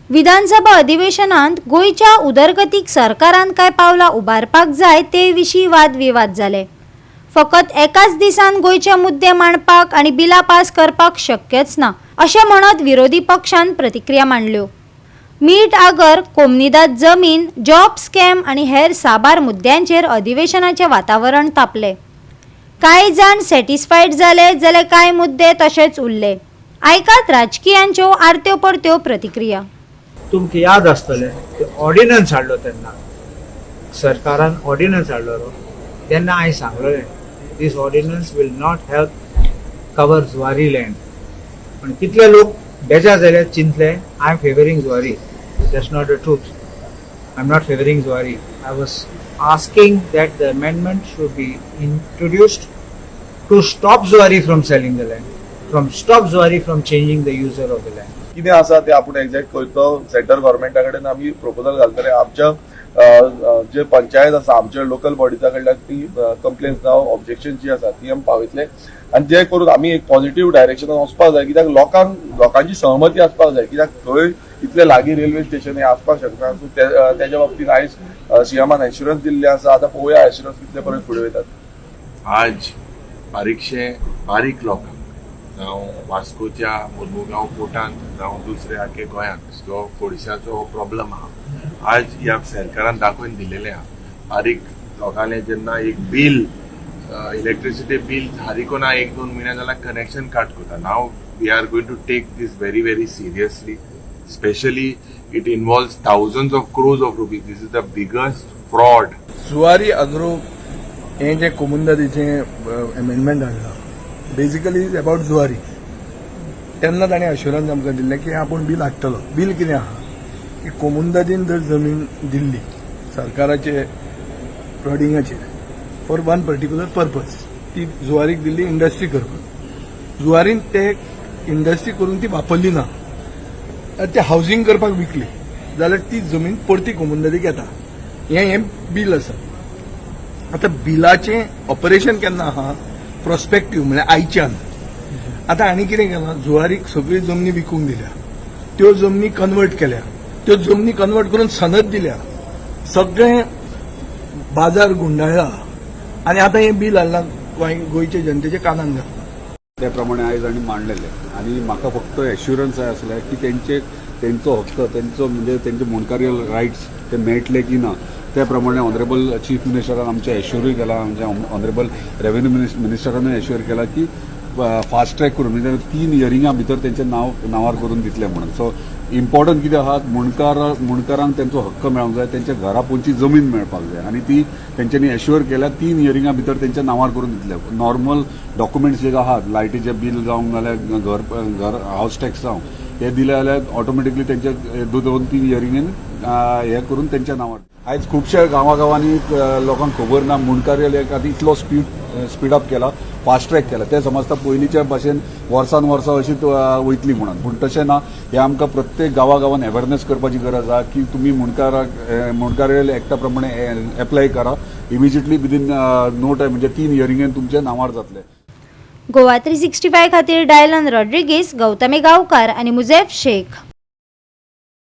विधानसभा अधिवेशनांत गोयच्या उदरगतीक सरकारान काय पावलां उबारपाक जाय ते विशीं वादविवाद जाले। फकत एकाच दिसान गोयचे मुद्दे मांडपाक आनी बिलां पास करपाक शक्यच ना अशें म्हणत विरोधी पक्षान प्रतिक्रिया मांडल्यो। मीठ आगर, कोमनीदाद जमीन, जॉब स्कॅम आनी हेर साबार मुद्द्यांचेर अधिवेशनाचें वातावरण तापलें। कांय जाण सॅटिस्फायड जाले जाल्यार कांय मुद्दे तशेच उरले। आयकात राजकीयांच्यो आरत्यो परत्यो प्रतिक्रिया। तुमकां याद आसतलें ऑर्डिनन्स हाडलो तेन्ना सरकारान ऑर्डिनन्स हाडलो तेन्ना हांवें सांगलेलें this ordinance will not help cover Zuari land. पण कितले लोक बेजार जाले, चिंतले I am favouring Zuari. That's not the truth. I am not favouring Zuari. I was asking that the amendment should be introduced to stop Zuari from selling the land, stop Zuari from changing the user of the land. कितें आसा ते आपूण exact करतो। Central गव्हर्मेंटा कडेन आमी proposal घालतले। आमच्या जे पंचायत आसा, आमच्या लोकल बॉडीजा कडल्यान ती कंप्लेन्स जावं ऑब्जेक्शन जी आसा ती आमी पावयतले आनी जे करून आमी एक पॉझिटिव्ह डायरेक्शनान वचपाक जाय। कित्याक लोकांची सहमती आसपाक जाय, कित्याक थंय इतले लागीं रेल्वे स्टेशन हे आसपाक शकना। सो तेज्या बाबतींत आयज सीएमान एश्युरन्स दिल्ले आसा। आतां पळोवया एश्युरन्स कितले पर्यंत फुडें वयतात। आज बारीक लोकांक जावं वास्कोच्या मुर्मुगांव पोर्टांत जावं दुसऱ्या आख्खे गोंयांत जो कोळशाचो प्रॉब्लम आहा आज ह्या सरकारान दाखोवन दिलेले आहा। बारीक लोकांले जेन्ना एक बील इलेक्ट्रिसिटी बील थारिकोना 1-2 म्हयने जाल्यार कनेक्शन काट करता। Now we are going to take this very very seriously. Specially it involves thousands of crores of rupees. This is the biggest fraud. Zuari agro हे जे कोमुंदादीचे अमेंडमेंट हाडला बेसिकली इज अबाउट जुवारी। तेन्ना ताणें assurance आमकां दिल्लें की आपूण बील हाडटलो। बील कितें आहा की कोमुंदादीन जर जमीन दिल्ली सरकाराचे फ्लडिंगाचेर फॉर वन पर्टिक्युलर पर्पज, ती जुवारीक दिल्ली इंडस्ट्री करपाक। जुवारीन ते इंडस्ट्री करून ती वापरली ना, ते हावजिंग करपाक विकली जाल्यार ती जमीन परती कोमुंदादीक येता। हें बील आसा। आतां बिलाचें ऑपरेशन केन्ना आहा प्रोस्पेक्टिव्ह म्हणजे आयच्यान। आतां आनी कितें केलां, जुवारीक सगळी जमनी विकूंक दिल्या, त्यो जमनी कन्वर्ट केल्या, त्यो जमनी कन्वर्ट करून सनद दिल्या, सगळें बाजार गुंडाळ्ळा आनी आतां हें बील हाडलां गोंयचे जनतेच्या कानान घातलां। त्या प्रमाणे आयज आनी मांडलेले आनी म्हाका फक्त एश्युरन्स जाय आसले की तेंचो हक्क, तेंचो म्हणजे तेंचे मुणकारीयल रायट्स ते मेळटले की ना। त्या प्रमाणे ऑनरेबल चीफ मिनिस्टरान आमचे एश्युरूय केला, आमचे ऑनरेबल रेव्हेन्यू मिनिस्टरानूय एश्युअर केला की फास्ट ट्रॅक करून म्हणजे 3 इयरिंगां भितर तेंचे नांवार करून दितले म्हणून। सो इम्पॉर्टंट कितें आहा, मुणकारांक तेंचो हक्क मेळोंक जाय, तेंच्या घरा पोंदची जमीन मेळपाक जाय आनी ती तेंच्यांनी एश्युअर केल्या 3 इयरिंगां भितर तेंच्या नांवार करून दितले। नॉर्मल डॉक्युमेंट्स जे आहात, लायटीचें बील जावंक नाल्यार घर हावस टॅक्स जावं हे दिले जाल्यार ऑटोमॅटिकली तेंचे 2-3 इयरिंगेन हे करून तेंच्या नांवार। आयज खुबशा गांवांनी लोकांक खबर ना मुणकारीयल आतां इतलो स्पीड अप केला, फास्ट ट्रॅक केला। ते समजता पयलींच्या भाशेन वर्सान अशीच वयतली म्हणून, पूण तशें ना। हे आमकां प्रत्येक गांवान अवेरनेस करपाची गरज आहा की तुमी मुणकारीयल एक्टा प्रमाणे एप्लाय करा। इमिजिएटली विदीन नो टायम म्हणजे 3 इयरिंगेन तुमचे नांवार जातले। गोवा 365 खातीर डायलन रॉड्रिगीस, गौतमी गांवकार आनी मुझेफ शेख।